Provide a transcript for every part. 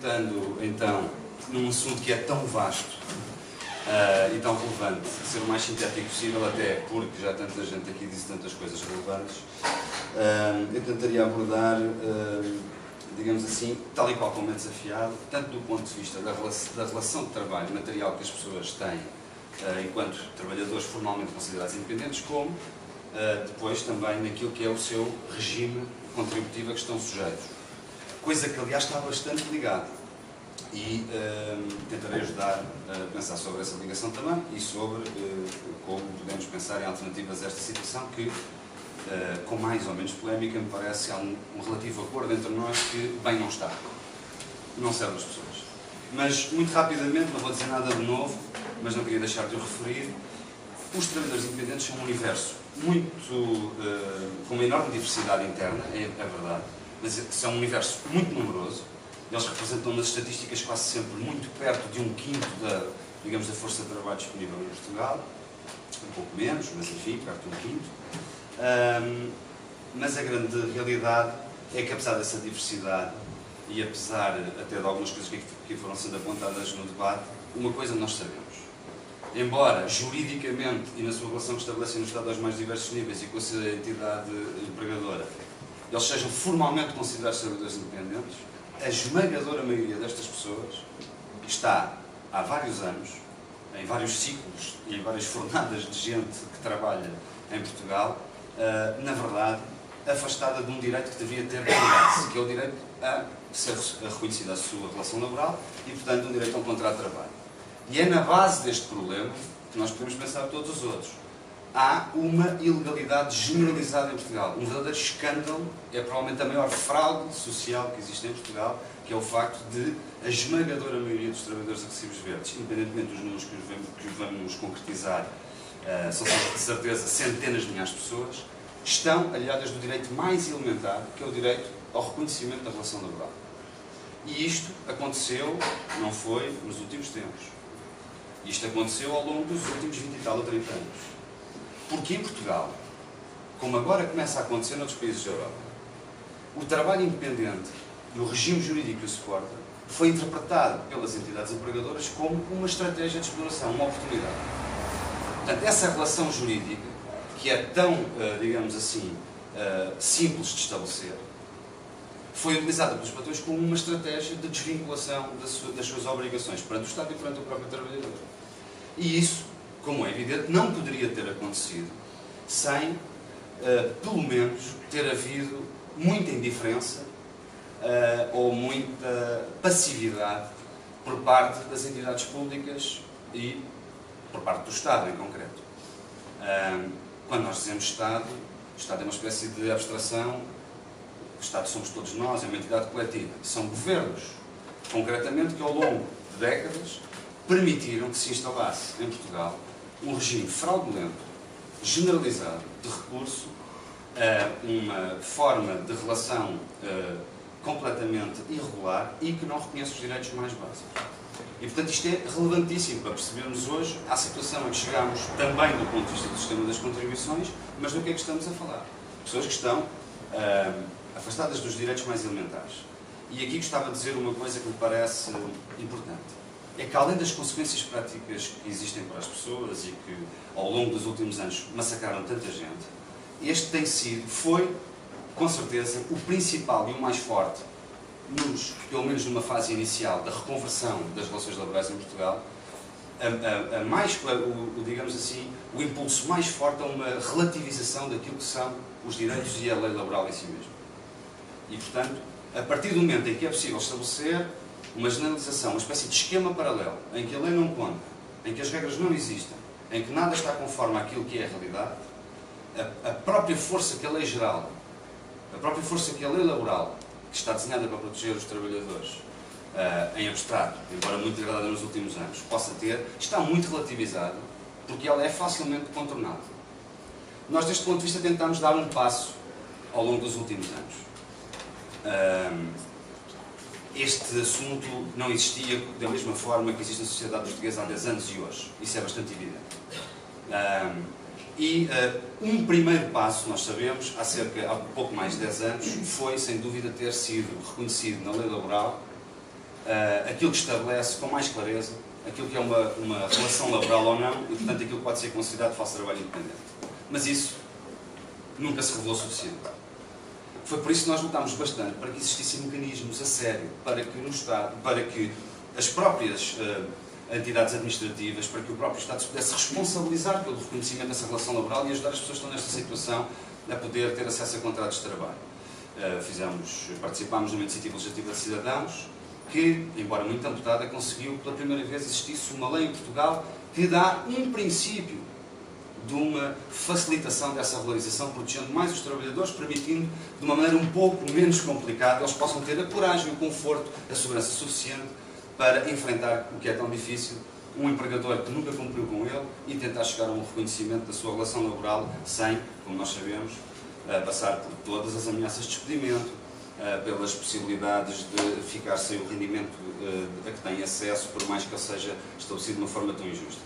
tentando, então, num assunto que é tão vasto e tão relevante, ser o mais sintético possível, até porque já tanta gente aqui disse tantas coisas relevantes, eu tentaria abordar, digamos assim, tal e qual como é desafiado, tanto do ponto de vista da relação de trabalho material que as pessoas têm enquanto trabalhadores formalmente considerados independentes, como depois também naquilo que é o seu regime contributivo a que estão sujeitos. Coisa que, aliás, está bastante ligada. E tentarei ajudar a pensar sobre essa ligação também e sobre como podemos pensar em alternativas a esta situação que, com mais ou menos polémica, me parece que há um relativo acordo entre nós que bem não está. Não serve às pessoas. Mas, muito rapidamente, não vou dizer nada de novo, mas não queria deixar de o referir, os trabalhadores independentes são um universo muito, com uma enorme diversidade interna, é verdade, mas são um universo muito numeroso. Eles representam nas estatísticas quase sempre muito perto de 1/5 da, digamos, da força de trabalho disponível em Portugal, um pouco menos, mas enfim, perto de 1/5. Mas a grande realidade é que, apesar dessa diversidade e apesar até de algumas coisas que foram sendo apontadas no debate, uma coisa nós sabemos. Embora juridicamente e na sua relação que estabelecem no Estado aos mais diversos níveis e com a sua entidade empregadora, eles sejam formalmente considerados trabalhadores independentes, a esmagadora maioria destas pessoas está há vários anos, em vários ciclos e em várias fornadas de gente que trabalha em Portugal, na verdade, afastada de um direito que devia ter prioridade, que é o direito a ser reconhecida a sua relação laboral e, portanto, um direito a um contrato de trabalho. E é na base deste problema que nós podemos pensar todos os outros. Há uma ilegalidade generalizada em Portugal. Um verdadeiro escândalo, é provavelmente a maior fraude social que existe em Portugal, que é o facto de a esmagadora maioria dos trabalhadores de recibos verdes, independentemente dos números que os vamos concretizar, são de certeza centenas de milhares de pessoas, estão aliadas do direito mais elementar, que é o direito ao reconhecimento da relação laboral. E isto aconteceu, não foi nos últimos tempos. Isto aconteceu ao longo dos últimos 20 e tal ou 30 anos. Porque em Portugal, como agora começa a acontecer noutros países da Europa, o trabalho independente e o regime jurídico que o suporta foi interpretado pelas entidades empregadoras como uma estratégia de exploração, uma oportunidade. Portanto, essa relação jurídica, que é tão, digamos assim, simples de estabelecer, foi utilizada pelos patrões como uma estratégia de desvinculação das suas obrigações perante o Estado e perante o próprio trabalhador. E isso, como é evidente, não poderia ter acontecido sem, pelo menos, ter havido muita indiferença ou muita passividade por parte das entidades públicas e por parte do Estado, em concreto. Quando nós dizemos Estado, o Estado é uma espécie de abstração. O Estado somos todos nós, é uma entidade coletiva. São governos, concretamente, que ao longo de décadas permitiram que se instalasse em Portugal um regime fraudulento, generalizado, de recurso a uma forma de relação completamente irregular e que não reconhece os direitos mais básicos. E, portanto, isto é relevantíssimo para percebermos hoje a situação a que chegamos também do ponto de vista do sistema das contribuições, mas do que é que estamos a falar. Pessoas que estão afastadas dos direitos mais elementares. E aqui gostava de dizer uma coisa que me parece importante. É que, além das consequências práticas que existem para as pessoas e que, ao longo dos últimos anos, massacraram tanta gente, este foi, com certeza, o principal e o mais forte, pelo menos numa fase inicial, da reconversão das relações laborais em Portugal, digamos assim, o impulso mais forte a uma relativização daquilo que são os direitos e a lei laboral em si mesmo. E, portanto, a partir do momento em que é possível estabelecer uma generalização, uma espécie de esquema paralelo, em que a lei não conta, em que as regras não existem, em que nada está conforme àquilo que é a realidade, a própria força que a lei geral, a própria força que a lei laboral, que está desenhada para proteger os trabalhadores, em abstrato, embora muito degradada nos últimos anos, possa ter, está muito relativizada, porque ela é facilmente contornada. Nós, deste ponto de vista, tentamos dar um passo ao longo dos últimos anos. Este assunto não existia da mesma forma que existe na sociedade portuguesa há 10 anos e hoje. Isso é bastante evidente. Um primeiro passo, nós sabemos, há pouco mais de 10 anos, foi, sem dúvida, ter sido reconhecido na lei laboral aquilo que estabelece com mais clareza aquilo que é uma relação laboral ou não e, portanto, aquilo que pode ser considerado falso trabalho independente. Mas isso nunca se revelou suficiente. Foi por isso que nós lutámos bastante para que existissem mecanismos a sério, para que no Estado, para que as próprias entidades administrativas, para que o próprio Estado se pudesse responsabilizar pelo reconhecimento dessa relação laboral e ajudar as pessoas que estão nesta situação a poder ter acesso a contratos de trabalho. Participámos numa iniciativa legislativa de cidadãos que, embora muito amputada, conseguiu pela primeira vez existisse uma lei em Portugal que dá um princípio de uma facilitação dessa regularização, protegendo mais os trabalhadores, permitindo, de uma maneira um pouco menos complicada, eles possam ter a coragem, o conforto, a segurança suficiente para enfrentar o que é tão difícil, um empregador que nunca cumpriu com ele e tentar chegar a um reconhecimento da sua relação laboral sem, como nós sabemos, passar por todas as ameaças de despedimento, pelas possibilidades de ficar sem o rendimento a que tem acesso, por mais que ele seja estabelecido de uma forma tão injusta.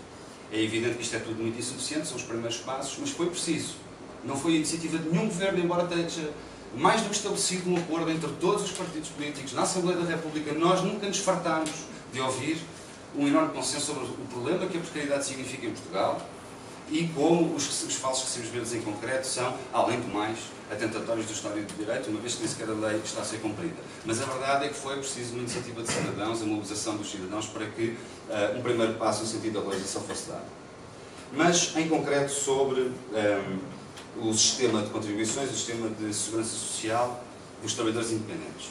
É evidente que isto é tudo muito insuficiente, são os primeiros passos, mas foi preciso. Não foi a iniciativa de nenhum governo, embora esteja mais do que estabelecido um acordo entre todos os partidos políticos na Assembleia da República. Nós nunca nos fartámos de ouvir um enorme consenso sobre o problema que a precariedade significa em Portugal e como os falsos recibos verdes em concreto são, além do mais, atentatórios do Estado de Direito, uma vez que nem sequer a lei está a ser cumprida. Mas a verdade é que foi preciso uma iniciativa de cidadãos, a mobilização dos cidadãos, para que um primeiro passo no sentido da regularização fosse dado. Mas, em concreto, sobre o sistema de contribuições, o sistema de segurança social dos trabalhadores independentes.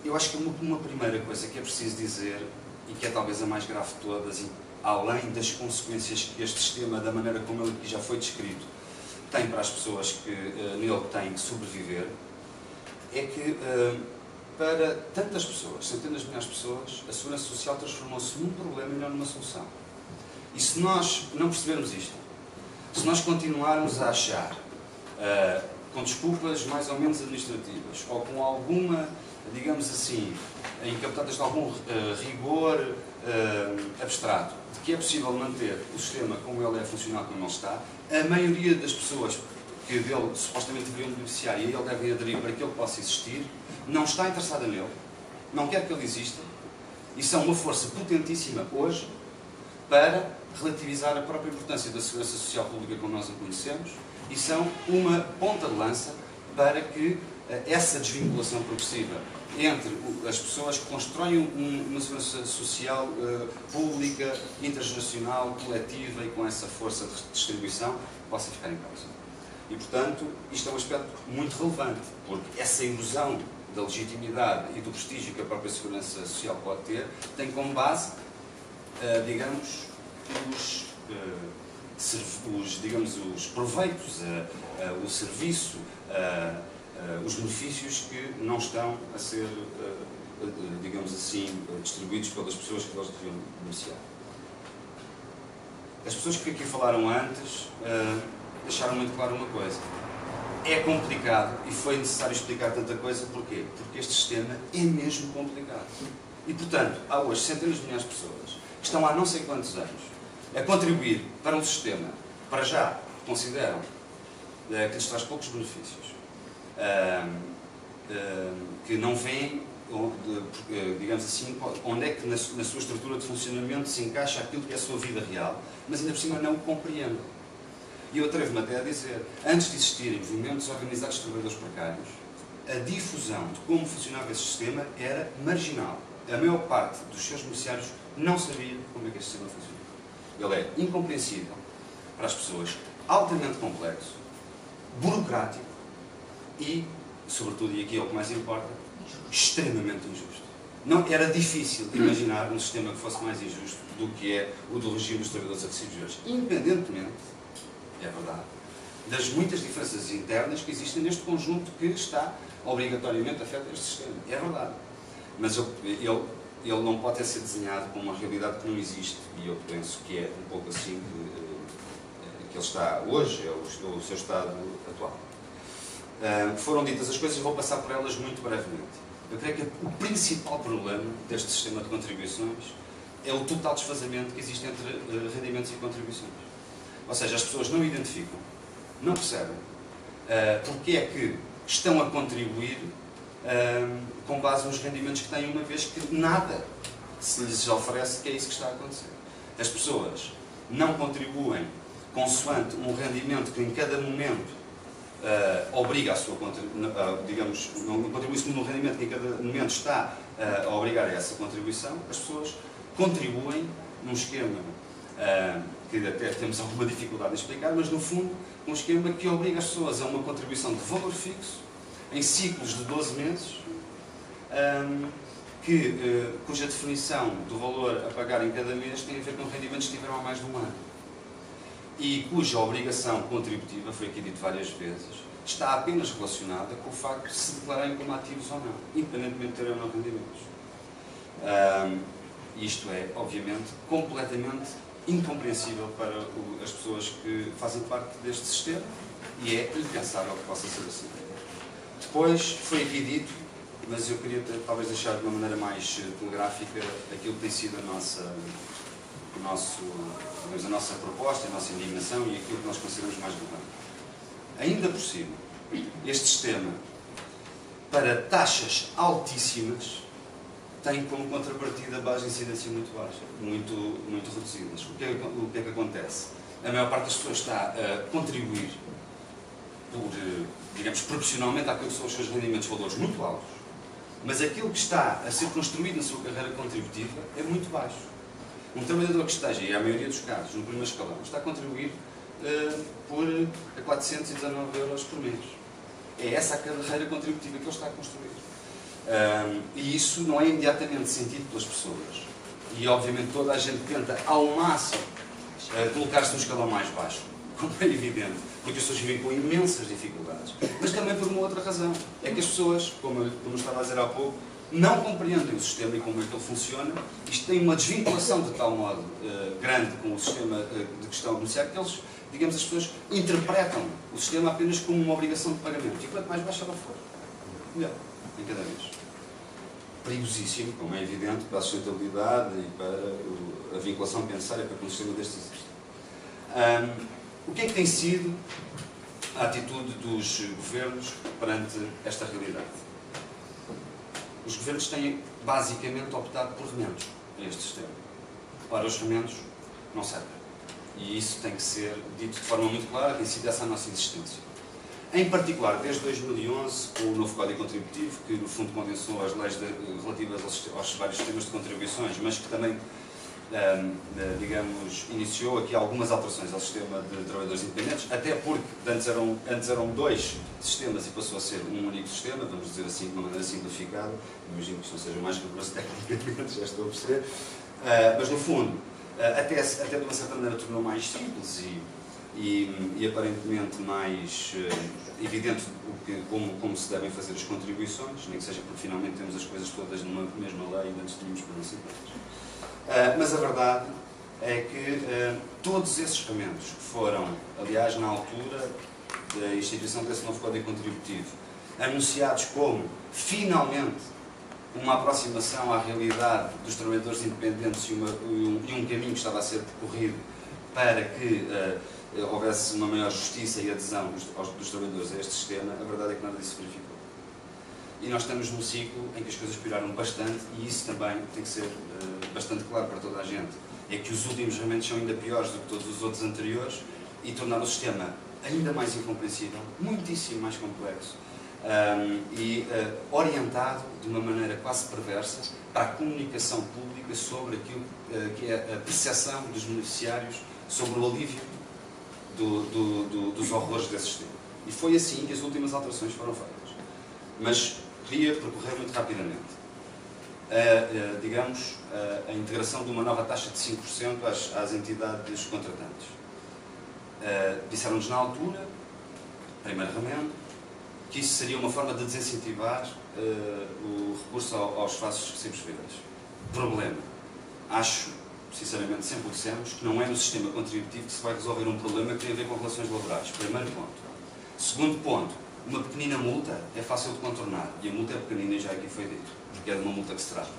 Eu acho que uma primeira coisa que é preciso dizer, e que é talvez a mais grave de todas, e além das consequências que este sistema, da maneira como ele aqui já foi descrito, tem para as pessoas que nele têm que sobreviver, é que para tantas pessoas, centenas de milhares de pessoas, a segurança social transformou-se num problema e não numa solução. E se nós não percebermos isto, se nós continuarmos a achar, com desculpas mais ou menos administrativas, ou com alguma, digamos assim, encapotadas de algum rigor abstrato, de que é possível manter o sistema como ele é funcional, como ele está, a maioria das pessoas que dele supostamente deveriam beneficiar e ele deve aderir para que ele possa existir, não está interessada nele, não quer que ele exista, e são uma força potentíssima hoje para relativizar a própria importância da segurança social pública como nós a conhecemos, e são uma ponta de lança para que essa desvinculação progressiva entre as pessoas que constroem uma segurança social pública, intergeracional, coletiva e com essa força de distribuição possa ficar em causa. E, portanto, isto é um aspecto muito relevante, porque essa ilusão da legitimidade e do prestígio que a própria segurança social pode ter tem como base, digamos, os proveitos, o serviço, os benefícios que não estão a ser, digamos assim, distribuídos pelas pessoas que eles deviam beneficiar. As pessoas que aqui falaram antes deixaram muito claro uma coisa. É complicado e foi necessário explicar tanta coisa. Porquê? Porque este sistema é mesmo complicado. E, portanto, há hoje centenas de milhares de pessoas que estão há não sei quantos anos a contribuir para um sistema, para já, consideram que lhes traz poucos benefícios, que não veem, digamos assim, onde é que na sua estrutura de funcionamento se encaixa aquilo que é a sua vida real, mas ainda por cima não o compreendem. E eu atrevo-me até a dizer, antes de existirem movimentos organizados de trabalhadores precários, a difusão de como funcionava esse sistema era marginal. A maior parte dos seus beneficiários não sabia como é que este sistema funciona. Ele é incompreensível para as pessoas, altamente complexo, burocrático e, sobretudo, e aqui é o que mais importa, extremamente injusto. Não, era difícil imaginar um sistema que fosse mais injusto do que é o do regime dos trabalhadores a recibos verdes, independentemente, é verdade, das muitas diferenças internas que existem neste conjunto que está obrigatoriamente afeta este sistema. É verdade. Mas ele não pode ser desenhado como uma realidade que não existe, e eu penso que é um pouco assim que ele está hoje, é o seu estado atual. Foram ditas as coisas, vou passar por elas muito brevemente. Eu creio que o principal problema deste sistema de contribuições é o total desfazamento que existe entre rendimentos e contribuições. Ou seja, as pessoas não identificam, não percebem porque é que estão a contribuir com base nos rendimentos que têm, uma vez que nada se lhes oferece que é isso que está a acontecer. As pessoas não contribuem consoante um rendimento que em cada momento obriga a sua digamos, não contribui no rendimento que em cada momento está a obrigar a essa contribuição. As pessoas contribuem num esquema que até temos alguma dificuldade em explicar, mas no fundo um esquema que obriga as pessoas a uma contribuição de valor fixo em ciclos de 12 meses, cuja definição do valor a pagar em cada mês tem a ver com rendimentos que tiveram há mais de um ano e cuja obrigação contributiva, foi aqui dito várias vezes, está apenas relacionada com o facto de se declararem como ativos ou não, independentemente de terem ou não rendimentos. Isto é, obviamente, completamente incompreensível para as pessoas que fazem parte deste sistema e é impensável que possa ser assim. Depois, foi aqui dito, mas eu queria talvez deixar de uma maneira mais telegráfica aquilo que tem sido a nossa proposta, a nossa indignação e aquilo que nós consideramos mais relevante. Ainda por cima, este sistema, para taxas altíssimas, tem como contrapartida base de incidência muito baixa, muito reduzidas. O que é que acontece? A maior parte das pessoas está a contribuir digamos, proporcionalmente àquilo que são os seus rendimentos, valores muito altos, mas aquilo que está a ser construído na sua carreira contributiva é muito baixo. Um trabalhador que esteja, e a maioria dos casos, no primeiro escalão, está a contribuir por 419 euros por mês. É essa a carreira contributiva que ele está a construir. E isso não é imediatamente sentido pelas pessoas. E, obviamente, toda a gente tenta, ao máximo, colocar-se no escalão mais baixo, como é evidente, porque as pessoas vivem com imensas dificuldades. Mas também por uma outra razão. É que as pessoas, como eu estava a dizer há pouco, não compreendem o sistema e como é que ele funciona. Isto tem uma desvinculação de tal modo grande com o sistema de que estão a beneficiar, que eles, digamos, as pessoas interpretam o sistema apenas como uma obrigação de pagamento. E quanto mais baixa ela for, melhor, em cada vez. Perigosíssimo, como é evidente, para a sustentabilidade e para a vinculação necessária para que um sistema deste exista. O que é que tem sido a atitude dos governos perante esta realidade? Os governos têm, basicamente, optado por remendos a este sistema. Ora, os remendos não servem. E isso tem que ser dito de forma muito clara, tem sido essa a nossa insistência. Em particular, desde 2011, com o novo Código Contributivo, que no fundo condensou as leis relativas aos vários sistemas de contribuições, mas que também, digamos, iniciou aqui algumas alterações ao sistema de trabalhadores independentes, até porque antes eram dois sistemas e passou a ser um único sistema, vamos dizer assim, de uma maneira simplificada. Imagino que isto não seja mais rigoroso tecnicamente, já estou a perceber. Mas, no fundo, até de uma certa maneira tornou mais simples e aparentemente mais evidente como se devem fazer as contribuições, nem que seja porque finalmente temos as coisas todas numa mesma lei e antes tínhamos por não ser tantas. Mas a verdade é que todos esses remendos que foram, aliás, na altura da instituição desse novo Código Contributivo, anunciados como, finalmente, uma aproximação à realidade dos trabalhadores independentes e um caminho que estava a ser percorrido para que houvesse uma maior justiça e adesão dos trabalhadores a este sistema, a verdade é que nada disso se verificou. E nós estamos num ciclo em que as coisas pioraram bastante e isso também tem que ser bastante claro para toda a gente. É que os últimos remendos são ainda piores do que todos os outros anteriores e tornaram o sistema ainda mais incompreensível, muitíssimo mais complexo orientado de uma maneira quase perversa para a comunicação pública sobre aquilo que é a percepção dos beneficiários sobre o alívio dos horrores desse sistema. E foi assim que as últimas alterações foram feitas. Mas queria percorrer muito rapidamente digamos, a integração de uma nova taxa de 5% às entidades contratantes. Disseram-nos na altura, primeiro remendo, que isso seria uma forma de desincentivar o recurso aos esforços recibos verdes. Problema. Acho, sinceramente, sempre o dissemos, que não é no sistema contributivo que se vai resolver um problema que tem a ver com relações laborais. Primeiro ponto. Segundo ponto, uma pequenina multa é fácil de contornar. E a multa é pequenina e já aqui foi dito, porque é de uma multa que se trata.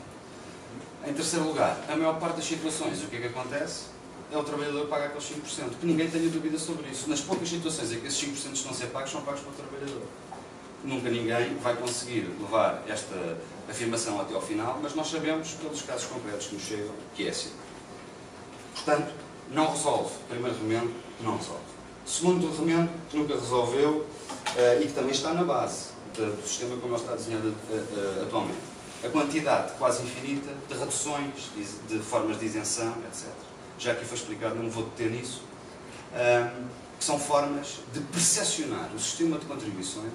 Em terceiro lugar, a maior parte das situações, o que é que acontece? É o trabalhador que paga aqueles 5%. Que ninguém tenha dúvida sobre isso. Nas poucas situações em que esses 5% estão a ser pagos, são pagos pelo trabalhador. nunca ninguém vai conseguir levar esta afirmação até ao final, mas nós sabemos, pelos casos concretos que nos chegam, que é assim. Portanto, não resolve. Primeiro remendo, não resolve. Segundo remendo, que nunca resolveu e que também está na base do sistema como ele está desenhado atualmente. A quantidade quase infinita de reduções, de formas de isenção, etc. Já aqui foi explicado, não me vou deter nisso, que são formas de percepcionar o sistema de contribuições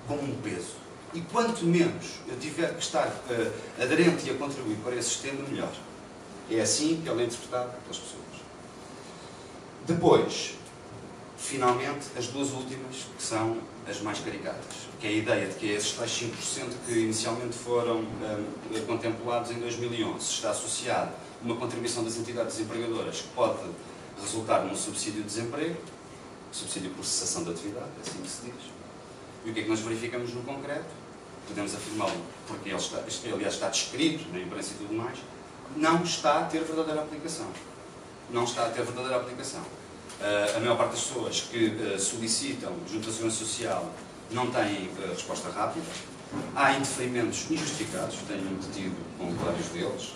como um peso. E quanto menos eu tiver que estar aderente e a contribuir para esse sistema, melhor. É assim que ele é interpretado pelas pessoas. Depois, finalmente, as duas últimas, que são as mais caricatas, que é a ideia de que esses tais 5% que inicialmente foram contemplados em 2011 está associado a uma contribuição das entidades desempregadoras que pode resultar num subsídio de desemprego, subsídio por cessação de atividade, é assim que se diz. E o que é que nós verificamos no concreto? Podemos afirmá-lo, porque ele está, aliás, está descrito na imprensa e tudo mais, não está a ter verdadeira aplicação. Não está a ter verdadeira aplicação. A maior parte das pessoas que solicitam junto à Segurança Social não têm resposta rápida. Há indeferimentos injustificados, tenho tido com vários deles,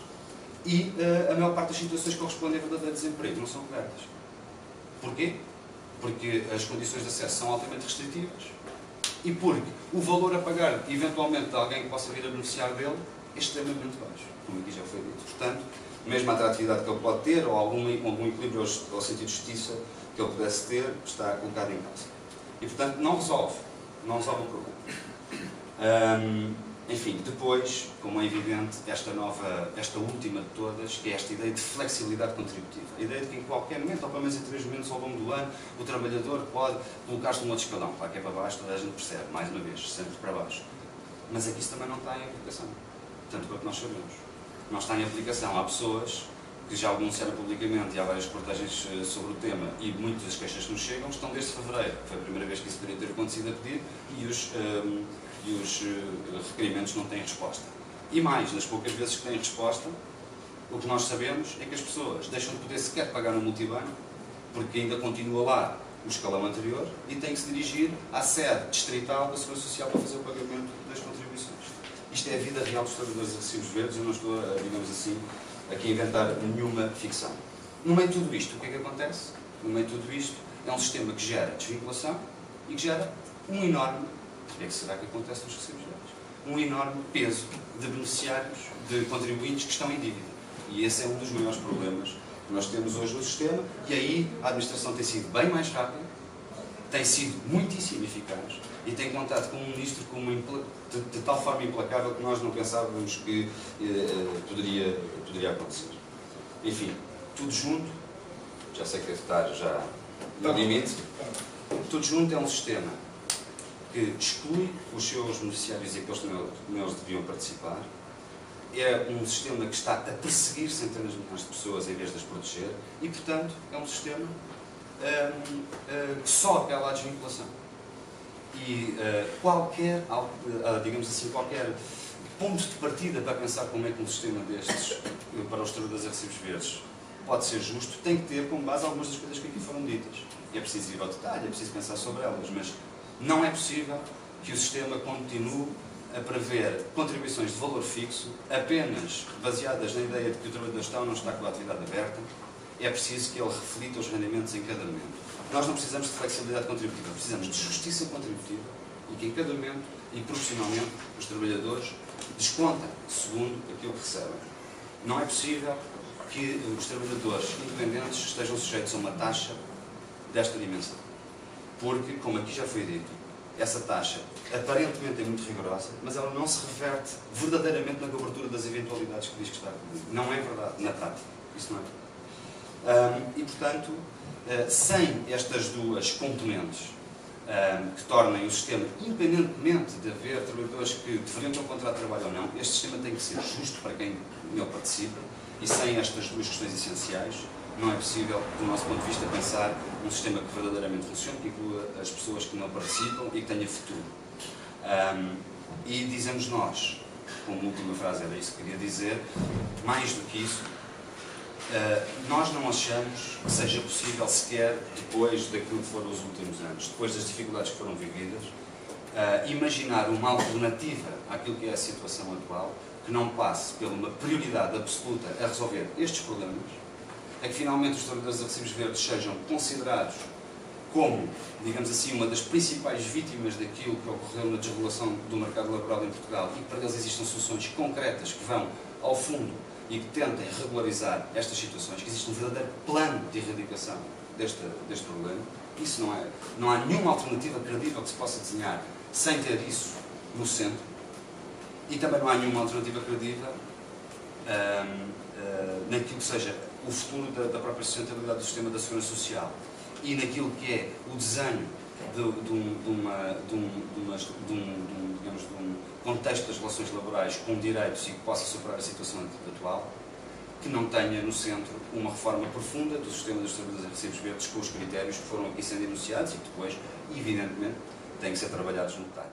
e a maior parte das situações que correspondem a verdadeiro desemprego não são cobertas. Porquê? Porque as condições de acesso são altamente restritivas e porque o valor a pagar, eventualmente, de alguém que possa vir a beneficiar dele é extremamente baixo, como aqui já foi dito. Portanto, mesmo a atratividade que ele pode ter, ou algum equilíbrio ao sentido de justiça que ele pudesse ter, está colocado em causa. E, portanto, não resolve o problema. Enfim, depois, como é evidente, esta última de todas, que é esta ideia de flexibilidade contributiva. A ideia de que em qualquer momento, ou pelo menos em 3 momentos ao longo do ano, o trabalhador pode colocar-se num outro escalão. Claro que é para baixo, toda a gente percebe, mais uma vez, sempre para baixo. Mas aqui isso também não está em aplicação. Tanto quanto nós sabemos. Não está em aplicação. Há pessoas que já o anunciaram publicamente e há várias reportagens sobre o tema e muitas das queixas que nos chegam estão desde fevereiro, que foi a primeira vez que isso poderia ter acontecido a pedir, e os requerimentos não têm resposta. E mais, nas poucas vezes que têm resposta, o que nós sabemos é que as pessoas deixam de poder sequer pagar no multibanco, porque ainda continua lá o escalão anterior e têm que se dirigir à sede distrital da Segurança Social para fazer o pagamento das contribuições. Isto é a vida real dos trabalhadores de recibos verdes, eu não estou, digamos assim, aqui a inventar nenhuma ficção. No meio de tudo isto, o que é que acontece? No meio de tudo isto, é um sistema que gera desvinculação e que gera um enorme, o que é que será que acontece nos recibos verdes? Um enorme peso de beneficiários, de contribuintes que estão em dívida. E esse é um dos maiores problemas que nós temos hoje no sistema, e aí a administração tem sido bem mais rápida, tem sido muitíssimo eficaz e tem contado com um ministro de tal forma implacável que nós não pensávamos que poderia acontecer. Enfim, tudo junto, já sei que deve estar já no limite, tudo junto é um sistema que exclui os seus beneficiários e aqueles que neles deviam participar. É um sistema que está a perseguir centenas de milhares de pessoas em vez de as proteger e, portanto, é um sistema que só apela à desvinculação. E digamos assim, qualquer ponto de partida para pensar como é que um sistema destes, para os trabalhadores a recibos verdes, pode ser justo, tem que ter como base algumas das coisas que aqui foram ditas. E é preciso ir ao detalhe, é preciso pensar sobre elas, mas não é possível que o sistema continue a prever contribuições de valor fixo apenas baseadas na ideia de que o trabalhador está ou não está com a atividade aberta. É preciso que ele reflita os rendimentos em cada momento. Nós não precisamos de flexibilidade contributiva, precisamos de justiça contributiva e que em cada momento e profissionalmente os trabalhadores descontem segundo aquilo que recebem. Não é possível que os trabalhadores independentes estejam sujeitos a uma taxa desta dimensão. Porque, como aqui já foi dito, essa taxa aparentemente é muito rigorosa, mas ela não se reverte verdadeiramente na cobertura das eventualidades que diz que está a cobrir. Não é verdade, na prática. Isso não é verdade. E, portanto, sem estas duas componentes que tornem o sistema, independentemente de haver trabalhadores que diferentes um contrato de trabalho ou não, este sistema tem que ser justo para quem nele participa, e sem estas duas questões essenciais, não é possível, do nosso ponto de vista, pensar num sistema que verdadeiramente funcione, que inclua as pessoas que não participam e que tenha futuro. E dizemos nós, como última frase, era isso que queria dizer, mais do que isso, nós não achamos que seja possível sequer, depois daquilo que foram os últimos anos, depois das dificuldades que foram vividas, imaginar uma alternativa àquilo que é a situação atual, que não passe por uma prioridade absoluta a resolver estes problemas, é que finalmente os trabalhadores a recibos verdes sejam considerados como, digamos assim, uma das principais vítimas daquilo que ocorreu na desregulação do mercado laboral em Portugal e que para eles existam soluções concretas que vão ao fundo e que tentem regularizar estas situações, que existe um verdadeiro plano de erradicação deste problema. Isso não há nenhuma alternativa credível que se possa desenhar sem ter isso no centro, e também não há nenhuma alternativa credível naquilo que seja o futuro da própria sustentabilidade do sistema da segurança social e naquilo que é o desenho de um contexto das relações laborais com direitos e que possa superar a situação atual, que não tenha no centro uma reforma profunda do sistema dos trabalhadores a recibos verdes com os critérios que foram aqui sendo enunciados e que depois, evidentemente, têm que ser trabalhados no detalhe.